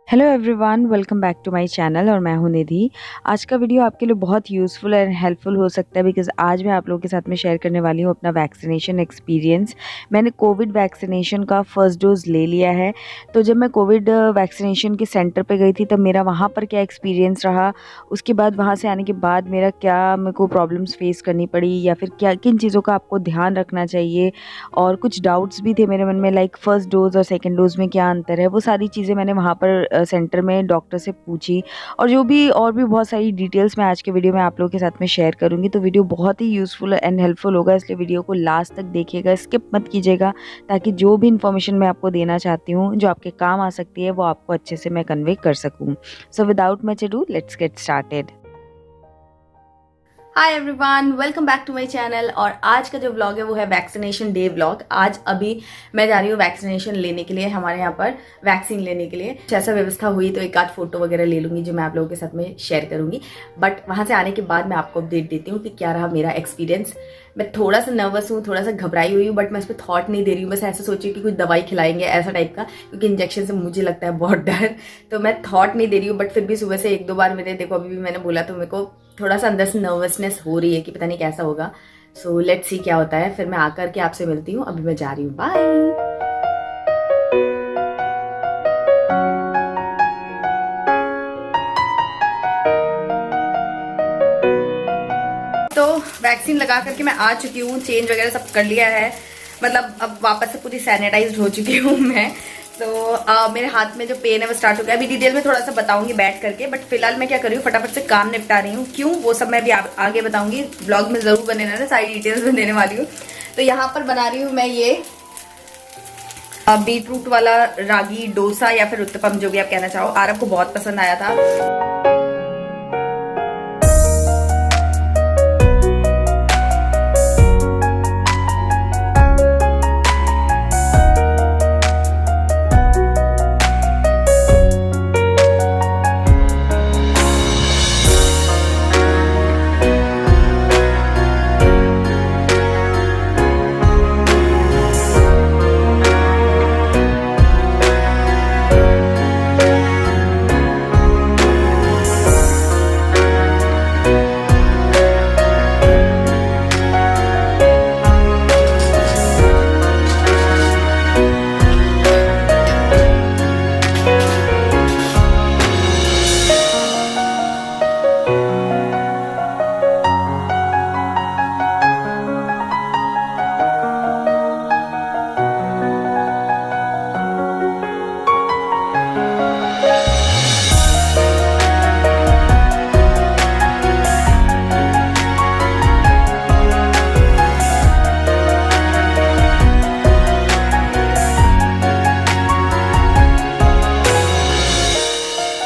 Hello everyone, welcome back to my channel और मैं हूं निधि। आज का वीडियो आपके लिए बहुत यूज़फुल एंड हेल्पफुल हो सकता है बिकॉज़ आज मैं आप लोगों के साथ में शेयर करने वाली हूं अपना वैक्सीनेशन एक्सपीरियंस। मैंने कोविड वैक्सीनेशन का फर्स्ट डोज़ ले लिया है। तो जब मैं कोविड वैक्सीनेशन के सेंटर पे गई थी तब मेरा वहाँ पर क्या एक्सपीरियंस रहा, उसके बाद वहाँ से आने के बाद मेरे को प्रॉब्लम्स फेस करनी पड़ी या फिर क्या किन चीज़ों का आपको ध्यान रखना चाहिए, और कुछ डाउट्स भी थे मेरे मन में लाइक फ़र्स्ट डोज़ और सेकंड डोज़ में क्या अंतर है, वो सारी चीज़ें मैंने वहाँ पर सेंटर में डॉक्टर से पूछी। और और भी बहुत सारी डिटेल्स मैं आज के वीडियो में आप लोगों के साथ में शेयर करूँगी। तो वीडियो बहुत ही यूज़फुल एंड हेल्पफुल होगा, इसलिए वीडियो को लास्ट तक देखिएगा, स्किप मत कीजिएगा, ताकि जो भी इन्फॉर्मेशन मैं आपको देना चाहती हूँ जो आपके काम आ सकती है वो आपको अच्छे से मैं कन्वे कर सकूँ। So without much ado let's get started. Hi everyone, welcome back to my channel. और आज का जो व्लॉग है वो है वैक्सीनेशन डे व्लॉग। आज अभी मैं जा रही हूँ वैक्सीनेशन लेने के लिए, हमारे यहाँ पर वैक्सीन लेने के लिए। जैसा व्यवस्था हुई तो एक आध फोटो वगैरह ले लूंगी जो मैं आप लोगों के साथ में शेयर करूंगी। बट वहां से आने के बाद मैं आपको अपडेट देती हूँ कि क्या रहा मेरा एक्सपीरियंस। मैं थोड़ा सा नर्वस हूँ, थोड़ा सा घबराई हुई हूँ, बट मैं इस पर थॉट नहीं दे रही हूँ। बस ऐसा सोची कि कुछ दवाई खिलाएंगे ऐसा टाइप का, क्योंकि इंजेक्शन से मुझे लगता है बहुत डर। तो मैं थॉट नहीं दे रही हूँ, बट फिर भी सुबह से एक दो बार मेरे देखो अभी भी मैंने बोला तो मेरे को थोड़ा सा अंदर से नर्वसनेस हो रही है कि पता नहीं कैसा होगा। सो लेट्स सी क्या होता है। फिर मैं आकर के आपसे मिलती हूँ। अभी मैं जा रही हूँ, बाय। तो वैक्सीन लगा करके मैं आ चुकी हूँ, चेंज वगैरह सब कर लिया है, मतलब अब वापस से पूरी सैनिटाइज्ड हो चुकी हूँ मैं। तो मेरे हाथ में जो पेन है वो स्टार्ट हो गया। अभी डिटेल में थोड़ा सा बताऊंगी बैठ करके, बट फिलहाल मैं क्या कर रही हूँ, फटाफट से काम निपटा रही हूँ। क्यों वो सब मैं भी आगे बताऊंगी, ब्लॉग में जरूर बने रहना, सारी डिटेल्स में देने वाली हूँ। तो यहाँ पर बना रही हूँ मैं ये बीटरूट वाला रागी डोसा या फिर उत्तपम, जो भी आप कहना चाहो। आरब को बहुत पसंद आया था।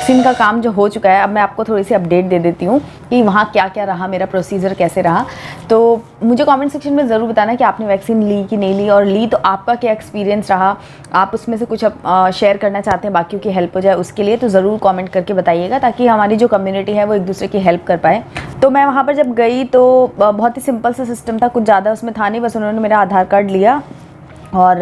वैक्सीन का काम जो हो चुका है, अब मैं आपको थोड़ी सी अपडेट दे देती हूँ कि वहाँ क्या क्या रहा, मेरा प्रोसीजर कैसे रहा। तो मुझे कमेंट सेक्शन में ज़रूर बताना कि आपने वैक्सीन ली कि नहीं ली, और ली तो आपका क्या एक्सपीरियंस रहा। आप उसमें से कुछ शेयर करना चाहते हैं, बाकियों की हेल्प हो जाए उसके लिए, तो ज़रूर कमेंट करके बताइएगा, ताकि हमारी जो कम्युनिटी है वो एक दूसरे की हेल्प कर पाए। तो मैं वहाँ पर जब गई तो बहुत ही सिंपल सा सिस्टम था, कुछ ज़्यादा उसमें था नहीं। बस उन्होंने मेरा आधार कार्ड लिया और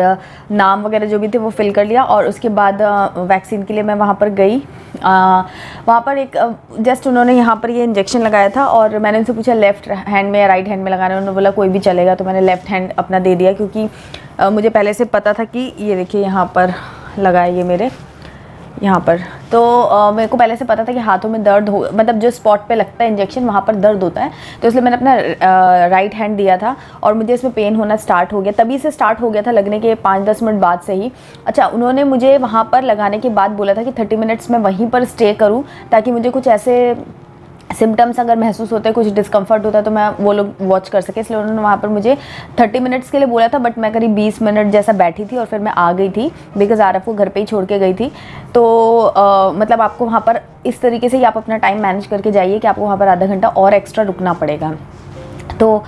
नाम वगैरह जो भी थे वो फिल कर लिया, और उसके बाद वैक्सीन के लिए मैं वहाँ पर गई। वहाँ पर एक जस्ट उन्होंने यहाँ पर ये इंजेक्शन लगाया था, और मैंने उनसे पूछा लेफ़्ट हैंड में या राइट हैंड में लगाना है। उन्होंने बोला कोई भी चलेगा, तो मैंने लेफ़्ट हैंड अपना दे दिया, क्योंकि मुझे पहले से पता था कि ये देखिए यहाँ पर लगा है, ये मेरे यहाँ पर। तो मेरे को पहले से पता था कि हाथों में दर्द हो, मतलब जो स्पॉट पे लगता है इंजेक्शन वहाँ पर दर्द होता है, तो इसलिए मैंने अपना राइट हैंड दिया था, और मुझे इसमें पेन होना स्टार्ट हो गया। तभी से स्टार्ट हो गया था लगने के 5-10 मिनट बाद से ही। अच्छा, उन्होंने मुझे वहाँ पर लगाने के बाद बोला था कि 30 मिनट्स मैं वहीं पर स्टे करूँ, ताकि मुझे कुछ ऐसे सिम्टम्स अगर महसूस होते हैं, कुछ डिस्कम्फर्ट होता है, तो मैं वो लोग वॉच कर सके। इसलिए उन्होंने वहाँ पर मुझे 30 मिनट्स के लिए बोला था, बट मैं करीब 20 मिनट जैसा बैठी थी, और फिर मैं आ गई थी, बिकॉज आरफ को घर पे ही छोड़ के गई थी। तो मतलब आपको वहाँ पर इस तरीके से ही आप अपना टाइम मैनेज करके जाइए कि आपको वहाँ पर आधा घंटा और एक्स्ट्रा रुकना पड़ेगा। तो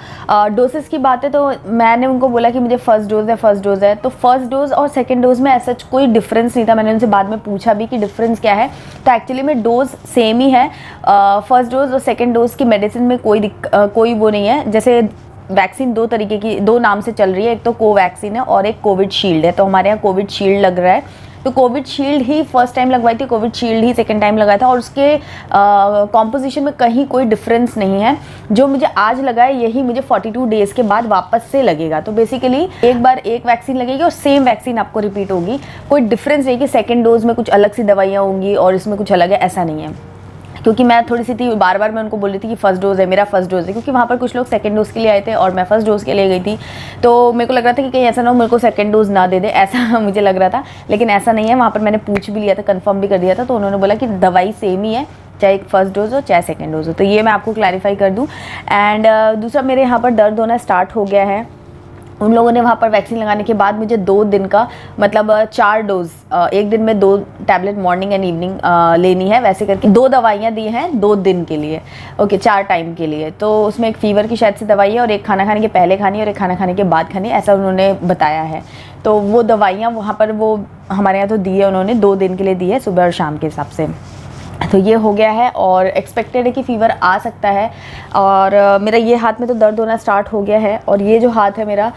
डोसेस की बात है, तो मैंने उनको बोला कि मुझे फ़र्स्ट डोज़ है। तो फर्स्ट डोज़ और सेकंड डोज़ में ऐसा कोई डिफरेंस नहीं था। मैंने उनसे बाद में पूछा भी कि डिफरेंस क्या है, तो एक्चुअली में डोज़ सेम ही है। फर्स्ट डोज़ और सेकंड डोज़ की मेडिसिन में कोई वो नहीं है। जैसे वैक्सीन दो तरीके की, दो नाम से चल रही है, एक तो कोवैक्सीन है और एक कोविड शील्ड है। तो हमारे यहाँ कोविड शील्ड लग रहा है, तो कोविशील्ड ही फर्स्ट टाइम लगवाई थी, कोविशील्ड ही सेकेंड टाइम लगाया था और उसके कॉम्पोजिशन में कहीं कोई डिफरेंस नहीं है। जो मुझे आज लगा है यही मुझे 42 डेज़ के बाद वापस से लगेगा। तो बेसिकली एक बार एक वैक्सीन लगेगी और सेम वैक्सीन आपको रिपीट होगी, कोई डिफरेंस नहीं कि सेकेंड डोज में कुछ अलग सी दवाइयाँ होंगी और इसमें कुछ अलग है, ऐसा नहीं है। क्योंकि मैं थोड़ी सी थी, बार बार मैं उनको बोल रही थी कि फर्स्ट डोज़ है, मेरा फर्स्ट डोज़ है, क्योंकि वहाँ पर कुछ लोग सेकंड डोज़ के लिए आए थे और मैं फर्स्ट डोज़ के लिए गई थी। तो मेरे को लग रहा था कि कहीं ऐसा ना हो मेरे को सेकंड डोज़ ना दे दे, ऐसा मुझे लग रहा था, लेकिन ऐसा नहीं है। वहाँ पर मैंने पूछ भी लिया था, कंफर्म भी कर दिया था, तो उन्होंने बोला कि दवाई सेम ही है, चाहे फर्स्ट डोज हो चाहे सेकेंड डोज हो। तो ये मैं आपको क्लैरिफाई कर दूँ। एंड दूसरा, मेरे यहाँ पर दर्द होना स्टार्ट हो गया है। उन लोगों ने वहाँ पर वैक्सीन लगाने के बाद मुझे 2 दिन का मतलब 4 डोज, एक दिन में 2 टैबलेट मॉर्निंग एंड इवनिंग लेनी है, वैसे करके 2 दवाइयाँ दी हैं 2 दिन के लिए, ओके 4 टाइम के लिए। तो उसमें एक फीवर की शायद से दवाई है और एक खाना खाने के पहले खानी है और एक खाना खाने के बाद खानी है, ऐसा उन्होंने बताया है। तो वो दवाइयाँ वहाँ पर वो हमारे यहाँ तो दी है, उन्होंने 2 दिन के लिए दी है, सुबह और शाम के हिसाब से। तो ये हो गया है और एक्सपेक्टेड है कि फ़ीवर आ सकता है। और मेरा ये हाथ में तो दर्द होना स्टार्ट हो गया है और ये जो हाथ है मेरा,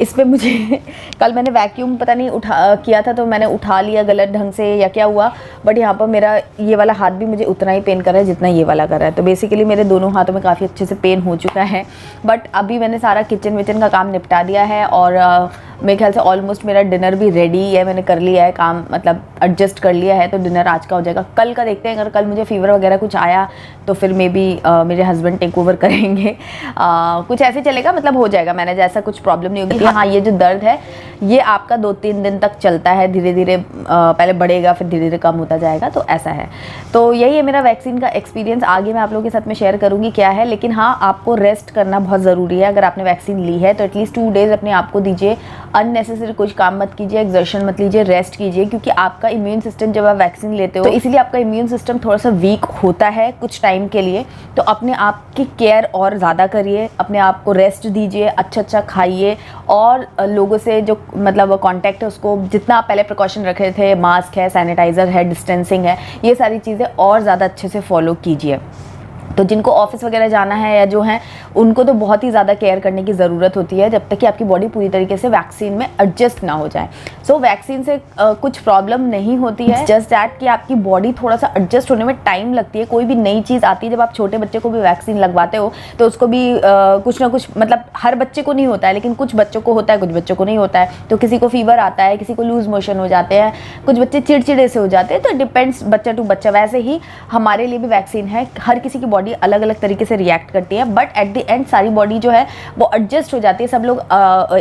इस पर मुझे कल मैंने वैक्यूम पता नहीं किया था, तो मैंने उठा लिया गलत ढंग से या क्या हुआ, बट यहाँ पर मेरा ये वाला हाथ भी मुझे उतना ही पेन कर रहा है जितना ये वाला कर रहा है। तो बेसिकली मेरे दोनों हाथों में काफ़ी अच्छे से पेन हो चुका है, बट अभी मैंने सारा किचन विचन का काम निपटा दिया है और मेरे ख्याल से ऑलमोस्ट मेरा डिनर भी रेडी है, मैंने कर लिया है काम, मतलब एडजस्ट कर लिया है। तो डिनर आज का हो जाएगा, कल का देखते हैं। अगर कल मुझे फीवर वगैरह कुछ आया तो फिर मे बी मेरे हस्बैंड टेक ओवर करेंगे, कुछ ऐसे चलेगा, मतलब हो जाएगा मैनेज, ऐसा कुछ प्रॉब्लम नहीं होगी। हाँ, ये जो दर्द है ये आपका 2-3 दिन तक चलता है, धीरे धीरे पहले बढ़ेगा फिर धीरे धीरे कम होता जाएगा, तो ऐसा है। तो यही है मेरा वैक्सीन का एक्सपीरियंस। आगे मैं आप लोगों के साथ में शेयर करूँगी क्या है, लेकिन हाँ, आपको रेस्ट करना बहुत ज़रूरी है। अगर आपने वैक्सीन ली है तो एटलीस्ट 2 डेज़ अपने आप को दीजिए, अननेसेसरी कुछ काम मत कीजिए, एक्सर्शन मत लीजिए, रेस्ट कीजिए, क्योंकि आपका इम्यून सिस्टम जब आप वैक्सीन लेते हो तो इसलिए आपका इम्यून सिस्टम थोड़ा सा वीक होता है कुछ टाइम के लिए। तो अपने आप की केयर और ज़्यादा करिए, अपने आप को रेस्ट दीजिए, अच्छा खाइए और लोगों से जो मतलब कांटेक्ट है उसको जितना आप पहले प्रिकॉशन रख रहे थे, मास्क है, सैनिटाइज़र है, डिस्टेंसिंग है, ये सारी चीज़ें और ज़्यादा अच्छे से फॉलो कीजिए। तो जिनको ऑफिस वगैरह जाना है या जो हैं उनको तो बहुत ही ज़्यादा केयर करने की ज़रूरत होती है जब तक कि आपकी बॉडी पूरी तरीके से वैक्सीन में एडजस्ट ना हो जाए। सो वैक्सीन से कुछ प्रॉब्लम नहीं होती है, जस्ट दैट कि आपकी बॉडी थोड़ा सा एडजस्ट होने में टाइम लगती है। कोई भी नई चीज़ आती है, जब आप छोटे बच्चे को भी वैक्सीन लगवाते हो तो उसको भी कुछ ना कुछ, मतलब हर बच्चे को नहीं होता है लेकिन कुछ बच्चों को होता है, कुछ बच्चों को नहीं होता है। तो किसी को फीवर आता है, किसी को लूज मोशन हो जाते हैं, कुछ बच्चे चिड़चिड़े से हो जाते हैं, तो डिपेंड्स बच्चा टू बच्चा। वैसे ही हमारे लिए भी वैक्सीन है, हर किसी की बॉडी अलग अलग तरीके से रिएक्ट करती है, बट एट द एंड सारी बॉडी जो है वो एडजस्ट हो जाती है। सब लोग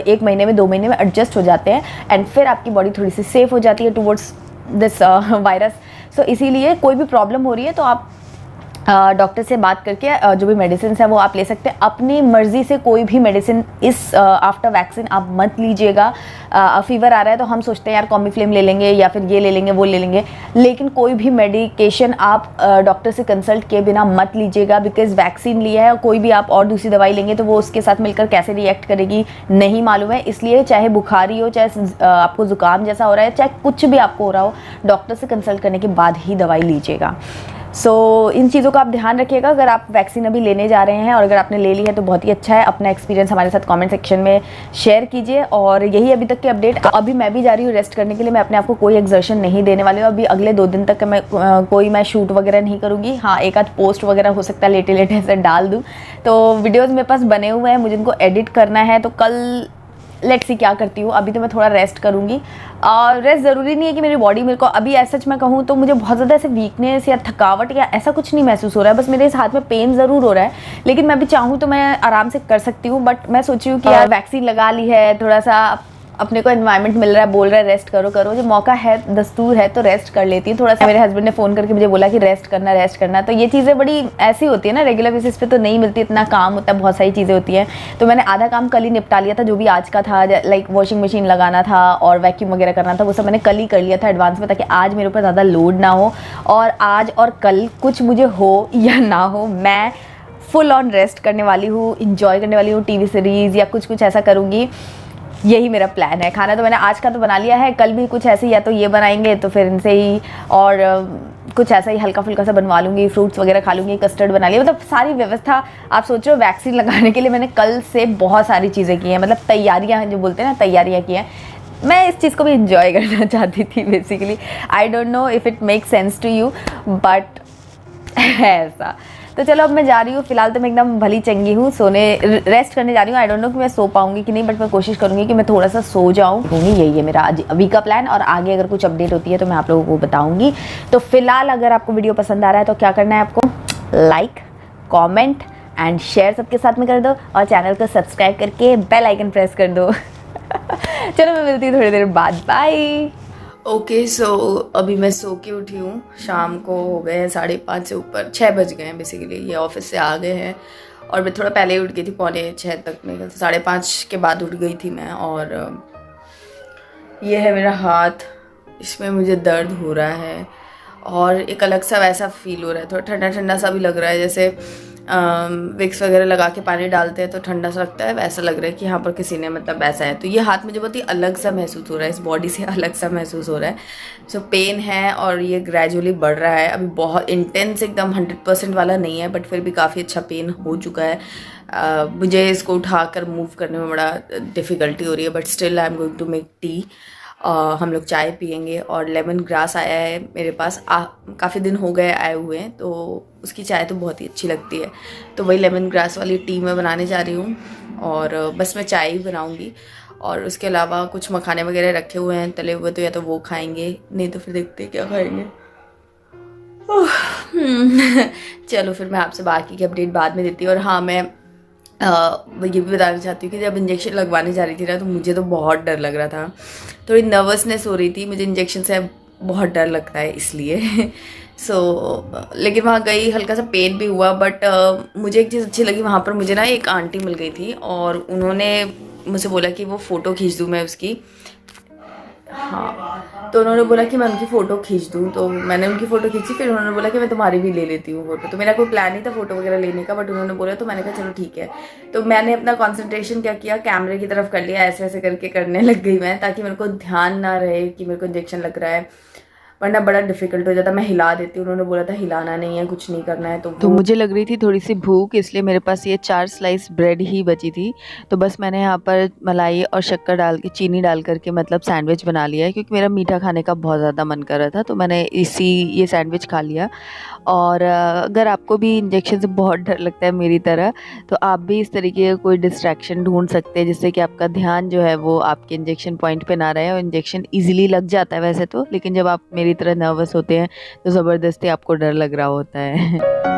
1 महीने में 2 महीने में एडजस्ट हो जाते हैं एंड फिर आपकी बॉडी थोड़ी सी सेफ हो जाती है टुवर्ड्स दिस वायरस। सो इसीलिए कोई भी प्रॉब्लम हो रही है तो आप डॉक्टर से बात करके जो भी मेडिसिन है वो आप ले सकते हैं। अपनी मर्जी से कोई भी मेडिसिन इस आफ्टर वैक्सीन आप मत लीजिएगा। फीवर आ रहा है तो हम सोचते हैं यार कॉम्बीफ्लेम ले लेंगे या फिर ये ले लेंगे वो ले लेंगे, लेकिन कोई भी मेडिकेशन आप डॉक्टर से कंसल्ट किए बिना मत लीजिएगा, बिकॉज वैक्सीन लिया है और कोई भी आप और दूसरी दवाई लेंगे तो वो उसके साथ मिलकर कैसे रिएक्ट करेगी नहीं मालूम है। इसलिए चाहे बुखारी हो, चाहे आपको ज़ुकाम जैसा हो रहा है, चाहे कुछ भी आपको हो रहा हो, डॉक्टर से कंसल्ट करने के बाद ही दवाई लीजिएगा। सो इन चीज़ों का आप ध्यान रखिएगा अगर आप वैक्सीन अभी लेने जा रहे हैं, और अगर आपने ले ली है तो बहुत ही अच्छा है। अपना एक्सपीरियंस हमारे साथ कमेंट सेक्शन में शेयर कीजिए। और यही अभी तक की अपडेट। अभी मैं भी जा रही हूँ रेस्ट करने के लिए, मैं अपने आप को कोई एक्सर्शन नहीं देने वाली हूँ। अभी अगले 2 दिन तक मैं शूट वगैरह नहीं करूँगी। हाँ, एक आध पोस्ट वगैरह हो सकता है लेटे लेटे ऐसे डाल दूँ, तो वीडियोज़ मेरे पास बने हुए हैं, मुझे इनको एडिट करना है। तो कल लेट्स सी क्या करती हूँ। अभी तो मैं थोड़ा रेस्ट करूँगी, और रेस्ट ज़रूरी नहीं है कि मेरी बॉडी मेरे को अभी ऐसा मैं कहूँ तो मुझे बहुत ज़्यादा ऐसे वीकनेस या थकावट या ऐसा कुछ नहीं महसूस हो रहा है। बस मेरे इस हाथ में पेन ज़रूर हो रहा है, लेकिन मैं भी चाहूँ तो मैं आराम से कर सकती हूँ। बट मैं सोची हूँ कि यार वैक्सीन लगा ली है, थोड़ा सा अपने को एनवायरनमेंट मिल रहा है, बोल रहा है रेस्ट करो, जो मौका है, दस्तूर है तो रेस्ट कर लेती हूँ थोड़ा सा। मेरे हस्बैंड ने फ़ोन करके मुझे बोला कि रेस्ट करना। तो ये चीज़ें बड़ी ऐसी होती है ना, रेगुलर बेसिस पे तो नहीं मिलती, इतना काम होता है, बहुत सारी चीज़ें होती हैं। तो मैंने आधा काम कल ही निपटा लिया था, जो भी आज का था, लाइक वॉशिंग मशीन लगाना था और वैक्यूम वगैरह करना था, वो सब मैंने कल ही कर लिया था एडवांस में, ताकि आज मेरे ऊपर ज़्यादा लोड ना हो। और आज और कल कुछ मुझे हो या ना हो, मैं फुल ऑन रेस्ट करने वाली हूँ, इंजॉय करने वाली हूँ, टीवी सीरीज़ या कुछ ऐसा करूँगी। यही मेरा प्लान है। खाना तो मैंने आज का तो बना लिया है, कल भी कुछ ऐसे ही या तो ये बनाएंगे तो फिर इनसे ही, और कुछ ऐसा ही हल्का फुल्का सा बनवा लूँगी, फ्रूट्स वगैरह खा लूँगी, कस्टर्ड बना लिया। मतलब सारी व्यवस्था आप सोच रहे हो वैक्सीन लगाने के लिए मैंने कल से बहुत सारी चीज़ें की हैं, मतलब तैयारियाँ जो बोलते हैं ना, तैयारियाँ की हैं। मैं इस चीज़ को भी इंजॉय करना चाहती थी basically. I don't know if it make sense to you, but ऐसा। तो चलो अब मैं जा रही हूँ, फिलहाल तो मैं एकदम भली चंगी हूँ, सोने रेस्ट करने जा रही हूँ। आई डोंट नो कि मैं सो पाऊंगी कि नहीं, बट मैं कोशिश करूँगी कि मैं थोड़ा सा सो जाऊँ। यही है मेरा आज अभी का प्लान, और आगे अगर कुछ अपडेट होती है तो मैं आप लोगों को बताऊँगी। तो फिलहाल अगर आपको वीडियो पसंद आ रहा है तो क्या करना है आपको, लाइक, कॉमेंट एंड शेयर सबके साथ में कर दो, और चैनल को सब्सक्राइब करके बेल आइकन प्रेस कर दो। चलो मैं मिलती हूँ थोड़ी देर बाद, बाय। ओके सो अभी मैं सो के उठी हूँ। शाम को हो गए हैं 5:30 से ऊपर, 6 बज गए हैं बेसिकली। ये ऑफिस से आ गए हैं और मैं थोड़ा पहले ही उठ गई थी, 5:45 तक में, 5:30 के बाद उठ गई थी मैं। और ये है मेरा हाथ, इसमें मुझे दर्द हो रहा है और एक अलग सा वैसा फील हो रहा है, थोड़ा ठंडा ठंडा सा भी लग रहा है, जैसे विक्स वगैरह लगा के पानी डालते हैं तो ठंडा सा लगता है, वैसा लग रहा है कि यहाँ पर किसी ने मतलब ऐसा है। तो ये हाथ मुझे बहुत ही अलग सा महसूस हो रहा है, इस बॉडी से अलग सा महसूस हो रहा है। सो पेन है और ये ग्रेजुअली बढ़ रहा है। अभी बहुत इंटेंस एकदम 100% वाला नहीं है, बट फिर भी काफ़ी अच्छा पेन हो चुका है। मुझे इसको उठाकर मूव करने में बड़ा डिफ़िकल्टी हो रही है, but still I am going to make tea. हम लोग चाय पियेंगे, और लेमन ग्रास आया है मेरे पास, काफ़ी दिन हो गए आए हुए हैं, तो उसकी चाय तो बहुत ही अच्छी लगती है। तो वही लेमन ग्रास वाली टी मैं बनाने जा रही हूँ, और बस मैं चाय ही बनाऊँगी। और उसके अलावा कुछ मखाने वगैरह रखे हुए हैं तले हुए, तो या तो वो खाएंगे, नहीं तो फिर देखते हैं क्या खाएंगे। चलो फिर मैं आपसे बाकी की अपडेट बाद में देती हूँ। और हाँ, मैं ये भी बताना चाहती हूँ कि जब इंजेक्शन लगवाने जा रही थी ना, तो मुझे तो बहुत डर लग रहा था, थोड़ी नर्वसनेस हो रही थी। मुझे इंजेक्शन से बहुत डर लगता है इसलिए। लेकिन वहाँ गई, हल्का सा पेन भी हुआ, बट मुझे एक चीज़ अच्छी लगी वहाँ पर। मुझे ना एक आंटी मिल गई थी और उन्होंने मुझसे बोला कि वो फ़ोटो खींच दूँ मैं उसकी। हाँ, तो उन्होंने बोला कि मैं उनकी फ़ोटो खींच दूँ, तो मैंने उनकी फ़ोटो खींची। फिर उन्होंने बोला कि मैं तुम्हारी भी ले लेती हूँ फ़ोटो। तो मेरा कोई प्लान नहीं था फ़ोटो वगैरह लेने का, बट उन्होंने बोला तो मैंने कहा चलो ठीक है। तो मैंने अपना कंसंट्रेशन क्या किया, कैमरे की तरफ कर लिया, ऐसे ऐसे करके करने लग गई मैं, ताकि मेरे को ध्यान ना रहे कि मेरे को इंजेक्शन लग रहा है, वरना बड़ा डिफिकल्ट हो जाता। मैं हिला देती, उन्होंने बोला था हिलाना नहीं है, कुछ नहीं करना है। तो मुझे लग रही थी थोड़ी सी भूख, इसलिए मेरे पास ये 4 स्लाइस ब्रेड ही बची थी। तो बस मैंने यहाँ पर मलाई और शक्कर डाल के, चीनी डाल करके मतलब सैंडविच बना लिया है, क्योंकि मेरा मीठा खाने का बहुत ज़्यादा मन कर रहा था। तो मैंने ये सैंडविच खा लिया। और अगर आपको भी इंजेक्शन से बहुत डर लगता है मेरी तरह, तो आप भी इस तरीके का कोई डिस्ट्रैक्शन ढूंढ सकते हैं, जिससे कि आपका ध्यान जो है वो आपके इंजेक्शन पॉइंट पे ना रहे। और इंजेक्शन ईजिली लग जाता है वैसे तो, लेकिन जब आप मेरी तरह नर्वस होते हैं तो ज़बरदस्ती आपको डर लग रहा होता है।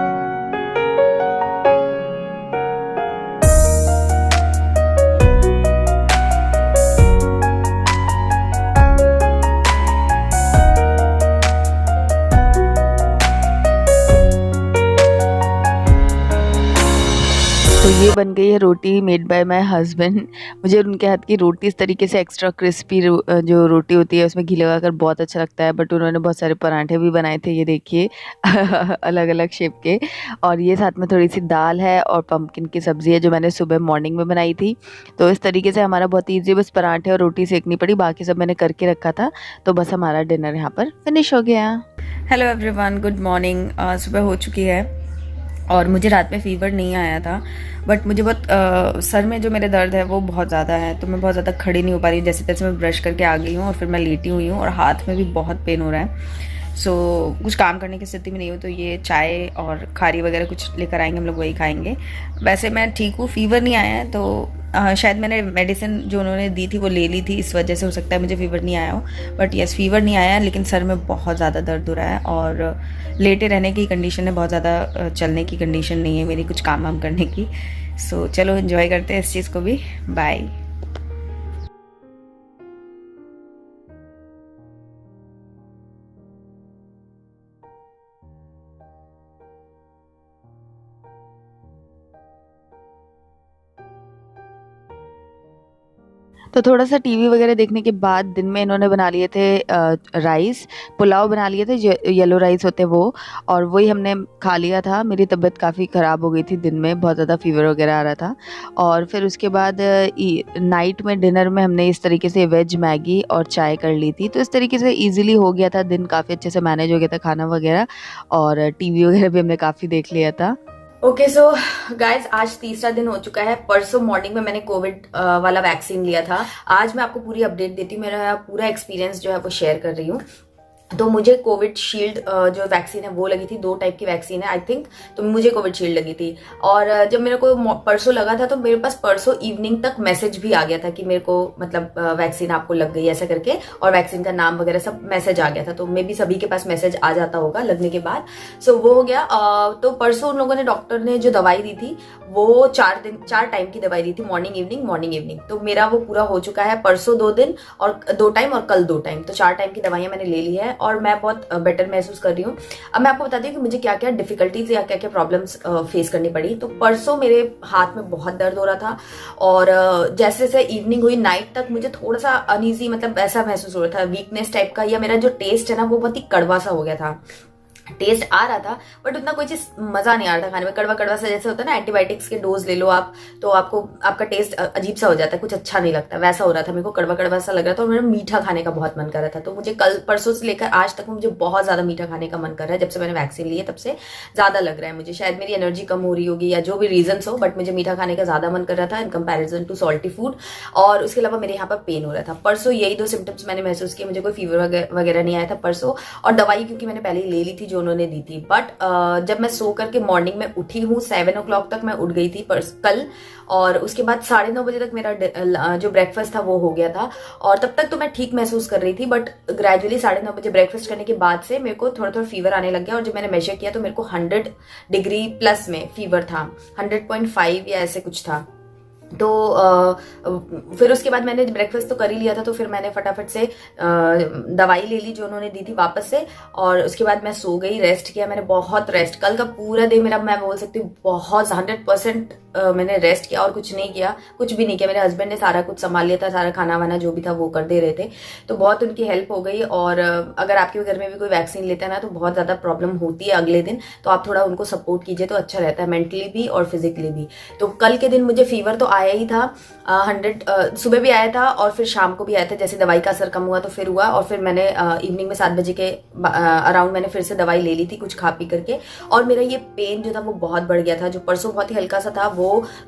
तो ये बन गई है रोटी मेड बाय माय हस्बैंड। मुझे उनके हाथ की रोटी इस तरीके से एक्स्ट्रा क्रिस्पी जो रोटी होती है उसमें घी लगाकर बहुत अच्छा लगता है। बट उन्होंने बहुत सारे पराठे भी बनाए थे, ये देखिए अलग अलग शेप के। और ये साथ में थोड़ी सी दाल है और पम्पकिन की सब्ज़ी है, जो मैंने सुबह मॉर्निंग में बनाई थी। तो इस तरीके से हमारा बहुत ईजी, बस पराठे और रोटी सेकनी पड़ी, बाकी सब मैंने करके रखा था। तो बस हमारा डिनर यहाँ पर फिनिश हो गया। Hello everyone, good morning. सुबह हो चुकी है और मुझे रात में फ़ीवर नहीं आया था, बट मुझे बहुत सर में जो मेरे दर्द है वो बहुत ज़्यादा है, तो मैं बहुत ज़्यादा खड़ी नहीं हो पा रही। जैसे तैसे मैं ब्रश करके आ गई हूँ और फिर मैं लेटी हुई हूँ, और हाथ में भी बहुत पेन हो रहा है। कुछ काम करने की स्थिति में नहीं हूँ, तो ये चाय और खारी वगैरह कुछ लेकर आएंगे, हम लोग वही खाएंगे। वैसे मैं ठीक हूँ, फ़ीवर नहीं आया है, तो शायद मैंने मेडिसिन जो उन्होंने दी थी वो ले ली थी, इस वजह से हो सकता है मुझे फ़ीवर नहीं आया हो। बट यस, फ़ीवर नहीं आया, लेकिन सर में बहुत ज़्यादा दर्द हो रहा है और लेटे रहने की कंडीशन है, बहुत ज़्यादा चलने की कंडीशन नहीं है मेरी, कुछ काम वाम करने की। चलो एंजॉय करते हैं इस चीज़ को भी। बाय। तो थोड़ा-सा टीवी वगैरह देखने के बाद दिन में इन्होंने बना लिए थे राइस, पुलाव बना लिए थे, येलो राइस होते हैं वो, और वही हमने खा लिया था। मेरी तबीयत काफ़ी ख़राब हो गई थी दिन में, बहुत ज़्यादा फ़ीवर वगैरह आ रहा था। और फिर उसके बाद नाइट में डिनर में हमने इस तरीके से वेज मैगी और चाय कर ली थी। तो इस तरीके से ईज़िली हो गया था दिन, काफ़ी अच्छे से मैनेज हो गया था खाना वगैरह, और टीवी वगैरह भी हमने काफ़ी देख लिया था। ओके सो गाइज, आज तीसरा दिन हो चुका है। परसों मॉर्निंग में मैंने कोविड वाला वैक्सीन लिया था। आज मैं आपको पूरी अपडेट देती हूँ, मेरा पूरा एक्सपीरियंस जो है वो शेयर कर रही हूँ। तो मुझे कोविड शील्ड जो वैक्सीन है वो लगी थी। 2 टाइप की वैक्सीन है आई थिंक। तो मुझे कोविड शील्ड लगी थी और जब मेरे को परसों लगा था तो मेरे पास परसों इवनिंग तक मैसेज भी आ गया था कि मेरे को मतलब वैक्सीन आपको लग गई ऐसा करके, और वैक्सीन का नाम वगैरह सब मैसेज आ गया था। तो मे बी सभी के पास मैसेज आ जाता होगा लगने के बाद। सो वो हो गया। तो परसों उन लोगों ने, डॉक्टर ने जो दवाई दी थी वो 4 टाइम की दवाई दी थी, मॉर्निंग इवनिंग मॉर्निंग इवनिंग। तो मेरा वो पूरा हो चुका है। परसों 2 दिन और 2 टाइम और कल 2 टाइम, तो 4 टाइम की दवाइयां मैंने ले ली है और मैं बहुत बेटर महसूस कर रही हूँ। अब मैं आपको बताती हूँ कि मुझे क्या क्या डिफिकल्टीज या क्या क्या प्रॉब्लम्स फेस करनी पड़ी। तो परसों मेरे हाथ में बहुत दर्द हो रहा था और जैसे जैसे इवनिंग हुई नाइट तक मुझे थोड़ा सा अनईजी, मतलब ऐसा महसूस हो रहा था, वीकनेस टाइप का, या मेरा जो टेस्ट है ना वो बहुत ही कड़वा सा हो गया था। टेस्ट आ रहा था बट उतना कोई चीज मजा नहीं आ रहा था खाने में। कड़वा कड़वा सा जैसे होता है ना, एंटीबायोटिक्स के डोज ले लो आप तो आपका टेस्ट अजीब सा हो जाता है, कुछ अच्छा नहीं लगता, वैसा हो रहा था मेरे को। कड़वा कड़वा सा लग रहा था और मेरा मीठा खाने का बहुत मन कर रहा था। तो मुझे कल परसों से लेकर आज तक मुझे बहुत ज्यादा मीठा खाने का मन कर रहा है। जब से मैंने वैक्सीन ली है तब से ज्यादा लग रहा है मुझे। शायद मेरी एनर्जी कम हो रही होगी या जो भी रीजन हो, बट मुझे मीठा खाने का ज्यादा मन कर रहा था in comparison to salty food. और उसके अलावा मेरे यहाँ पर पेन हो रहा था। परसों यही 2 सिम्टम्स मैंने महसूस किए। मुझे कोई फीवर वगैरह नहीं आया था परसों, और दवाई क्योंकि मैंने पहले ही ले ली थी जो उन्होंने दी थी। बट जब मैं सो करके मॉर्निंग में उठी हूँ 7 o'clock तक मैं उठ गई थी कल, और उसके बाद 9:30 बजे तक मेरा जो ब्रेकफास्ट था वो हो गया था। और तब तक तो मैं ठीक महसूस कर रही थी, बट ग्रेजुअली 9:30 बजे ब्रेकफास्ट करने के बाद से मेरे को थोड़ा थोड़ा फीवर आने लग गया। और जब मैंने मेजर किया तो मेरे को 100 डिग्री प्लस में फीवर था, 100.5 या ऐसे कुछ था। तो फिर उसके बाद मैंने ब्रेकफास्ट तो कर ही लिया था, तो फिर मैंने फटाफट से दवाई ले ली जो उन्होंने दी थी वापस से। और उसके बाद मैं सो गई, रेस्ट किया मैंने, बहुत रेस्ट। कल का पूरा दिन मेरा, मैं बोल सकती हूँ बहुत 100% मैंने रेस्ट किया और कुछ नहीं किया, कुछ भी नहीं किया। मेरे हस्बैंड ने सारा कुछ संभाल लिया था, सारा खाना वाना जो भी था वो कर दे रहे थे, तो बहुत उनकी हेल्प हो गई। और अगर आपके घर में भी कोई वैक्सीन लेता है ना तो बहुत ज्यादा प्रॉब्लम होती है अगले दिन, तो आप थोड़ा उनको सपोर्ट कीजिए तो अच्छा रहता है, मेंटली भी और फिजिकली भी। तो कल के दिन मुझे फीवर तो आया ही था, 100 सुबह भी आया था और फिर शाम को भी आया था। जैसे दवाई का असर कम हुआ तो फिर हुआ, और फिर मैंने इवनिंग में 7 बजे के अराउंड मैंने फिर से दवाई ले ली थी कुछ खा पी करके। और मेरा ये पेन जो था वो बहुत बढ़ गया था। जो परसों बहुत ही हल्का सा था वो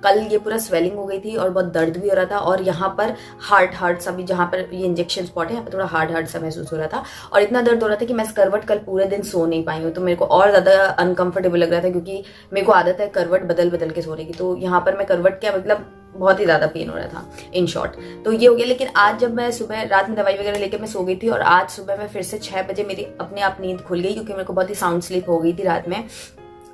कल ये पूरा स्वेलिंग हो गई थी और बहुत दर्द भी हो रहा था। और यहाँ पर हार्ड सा भी, जहाँ पर ये इंजेक्शन स्पॉट है यहाँ पर थोड़ा हार्ड सा महसूस हो रहा था। और इतना दर्द हो रहा था कि मैं करवट कल पूरे दिन सो नहीं पाई हूँ। तो मेरे को और ज्यादा अनकंफर्टेबल लग रहा था, क्योंकि मेरे को आदत है करवट बदल बदल के सोने की। तो यहाँ पर मैं करवट क्या, मतलब बहुत ही ज्यादा पेन हो रहा था इन शॉर्ट। तो ये हो गया। लेकिन आज जब मैं सुबह रात में दवाई वगैरह लेकर मैं सो गई थी, और आज सुबह में फिर से 6 बजे मेरी अपने आप नींद खुल गई, क्योंकि मेरे को बहुत ही साउंड स्लीप हो गई थी रात में।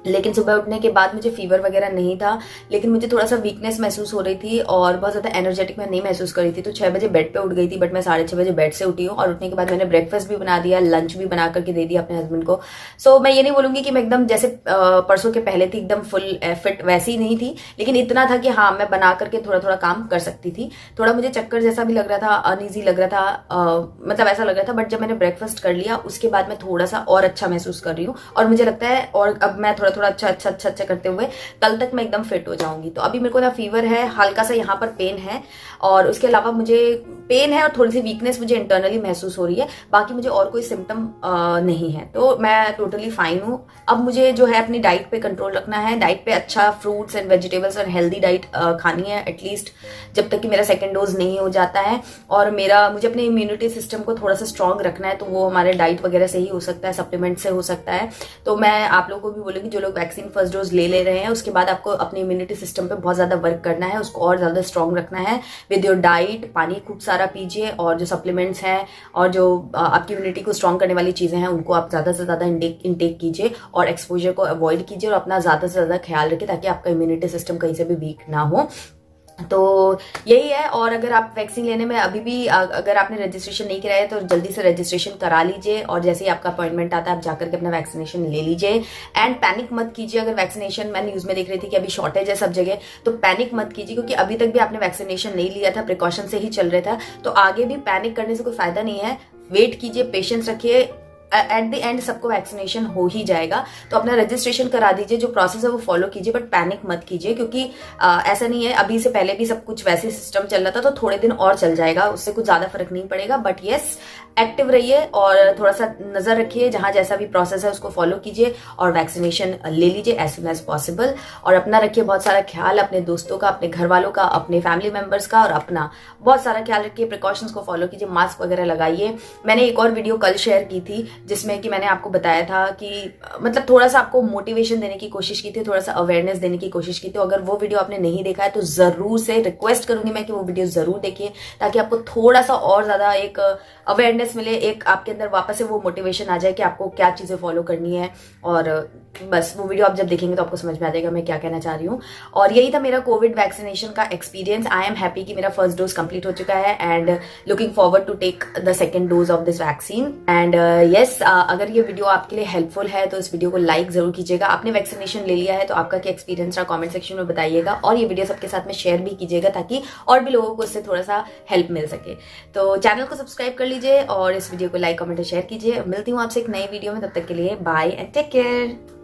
लेकिन सुबह उठने के बाद मुझे फीवर वगैरह नहीं था, लेकिन मुझे थोड़ा सा वीकनेस महसूस हो रही थी और बहुत ज्यादा एनर्जेटिक मैं नहीं महसूस कर रही थी। तो 6 बजे बेड पे उठ गई थी, बट मैं 6:30 बजे बेड से उठी हूँ। और उठने के बाद मैंने ब्रेकफास्ट भी बना दिया, लंच भी बना करके दे दिया अपने हस्बैंड को। सो मैं ये नहीं बोलूंगी कि मैं एकदम जैसे परसों के पहले थी एकदम फुल फिट, वैसी नहीं थी, लेकिन इतना था कि हाँ मैं बना करके थोड़ा थोड़ा काम कर सकती थी। थोड़ा मुझे चक्कर जैसा भी लग रहा था, अनईजी लग रहा था, मतलब ऐसा लग रहा था। बट जब मैंने ब्रेकफास्ट कर लिया उसके बाद मैं थोड़ा सा और अच्छा महसूस कर रही हूँ, और मुझे लगता है और अब मैं थोड़ा थोड़ा अच्छा करते हुए कल तक मैं एकदम फिट हो जाऊंगी। तो अभी मेरे को ना फीवर है, हल्का सा यहाँ पर पेन है, और उसके अलावा मुझे पेन है और थोड़ी सी वीकनेस मुझे इंटरनली महसूस हो रही है। बाकी मुझे और कोई सिम्टम नहीं है, तो मैं टोटली फाइन हूँ। अब मुझे जो है अपनी डाइट पे कंट्रोल रखना है, डाइट पे अच्छा फ्रूट्स एंड वेजिटेबल्स और हेल्दी डाइट खानी है एटलीस्ट जब तक कि मेरा 2nd डोज नहीं हो जाता है। और मुझे अपने इम्यूनिटी सिस्टम को थोड़ा सा स्ट्रांग रखना है, तो वो हमारे डाइट वगैरह से ही हो सकता है, सप्लीमेंट से हो सकता है। तो मैं आप लोगों को भी बोलूंगी, जो लोग वैक्सीन फर्स्ट डोज ले रहे हैं उसके बाद आपको अपनी इम्यूनिटी सिस्टम पे बहुत ज्यादा वर्क करना है, उसको और ज्यादा स्ट्रांग रखना है विद योर डाइट। पानी खूब सारा पीजिए, और जो सप्लीमेंट्स हैं और जो आपकी इम्यूनिटी को स्ट्रांग करने वाली चीजें हैं उनको आप ज्यादा से ज्यादा इंटेक कीजिए, और एक्सपोजर को अवॉइड कीजिए, और अपना ज्यादा से ज्यादा ख्याल रखिए ताकि आपका इम्यूनिटी सिस्टम कहीं से भी वीक ना हो। तो यही है। और अगर आप वैक्सीन लेने में अभी भी अगर आपने रजिस्ट्रेशन नहीं कराया तो जल्दी से रजिस्ट्रेशन करा लीजिए, और जैसे ही आपका अपॉइंटमेंट आता है आप जाकर के अपना वैक्सीनेशन ले लीजिए। एंड पैनिक मत कीजिए अगर वैक्सीनेशन, मैं न्यूज में देख रही थी कि अभी शॉर्टेज है सब जगह, तो पैनिक मत कीजिए, क्योंकि अभी तक भी आपने वैक्सीनेशन नहीं लिया था, प्रिकॉशन से ही चल रहा था। तो आगे भी पैनिक करने से कोई फायदा नहीं है। वेट कीजिए, पेशेंस रखिए, एट द एंड सबको वैक्सीनेशन हो ही जाएगा। तो अपना रजिस्ट्रेशन करा दीजिए, जो प्रोसेस है वो फॉलो कीजिए, बट पैनिक मत कीजिए, क्योंकि ऐसा नहीं है, अभी से पहले भी सब कुछ वैसे सिस्टम चल रहा था, तो थोड़े दिन और चल जाएगा, उससे कुछ ज्यादा फर्क नहीं पड़ेगा। बट येस, एक्टिव रहिए और थोड़ा सा नजर रखिए, जहां जैसा भी प्रोसेस है उसको फॉलो कीजिए और वैक्सीनेशन ले लीजिए एज सुन एज पॉसिबल। और अपना रखिए बहुत सारा ख्याल, अपने दोस्तों का, अपने घर वालों का, अपने फैमिली मेंबर्स का, और अपना बहुत सारा ख्याल रखिए, प्रिकॉशंस को फॉलो कीजिए, मास्क वगैरह लगाइए। मैंने एक और वीडियो कल शेयर की थी जिसमें कि मैंने आपको बताया था कि मतलब थोड़ा सा आपको मोटिवेशन देने की कोशिश की थी, थोड़ा सा अवेयरनेस देने की कोशिश की थी। अगर वो वीडियो आपने नहीं देखा है तो जरूर से रिक्वेस्ट करूंगी मैं कि वो वीडियो जरूर देखिए, ताकि आपको थोड़ा सा और ज्यादा एक अवेयरनेस मिले, एक आपके अंदर वापस से वो मोटिवेशन आ जाए कि आपको क्या चीजें फॉलो करनी है। और बस वो वीडियो आप जब देखेंगे तो आपको समझ में आ जाएगा मैं क्या कहना चाह रही हूँ। और यही था मेरा कोविड वैक्सीनेशन का एक्सपीरियंस। आई एम हैप्पी कि मेरा फर्स्ट डोज कंप्लीट हो चुका है and looking forward to take the second dose of this vaccine. And yes, अगर ये वीडियो आपके लिए हेल्पफुल है तो इस वीडियो को लाइक जरूर कीजिएगा। आपने वैक्सीनेशन ले लिया है तो आपका क्या एक्सपीरियंस रहा कॉमेंट सेक्शन में बताइएगा, और ये वीडियो सबके साथ में शेयर भी कीजिएगा ताकि और भी लोगों को इससे थोड़ा सा हेल्प मिल सके। तो चैनल को सब्सक्राइब कर लीजिए और इस वीडियो को लाइक कमेंट और शेयर कीजिए। मिलती हूँ आपसे एक नई वीडियो में, तब तक के लिए बाय एंड टेक केयर।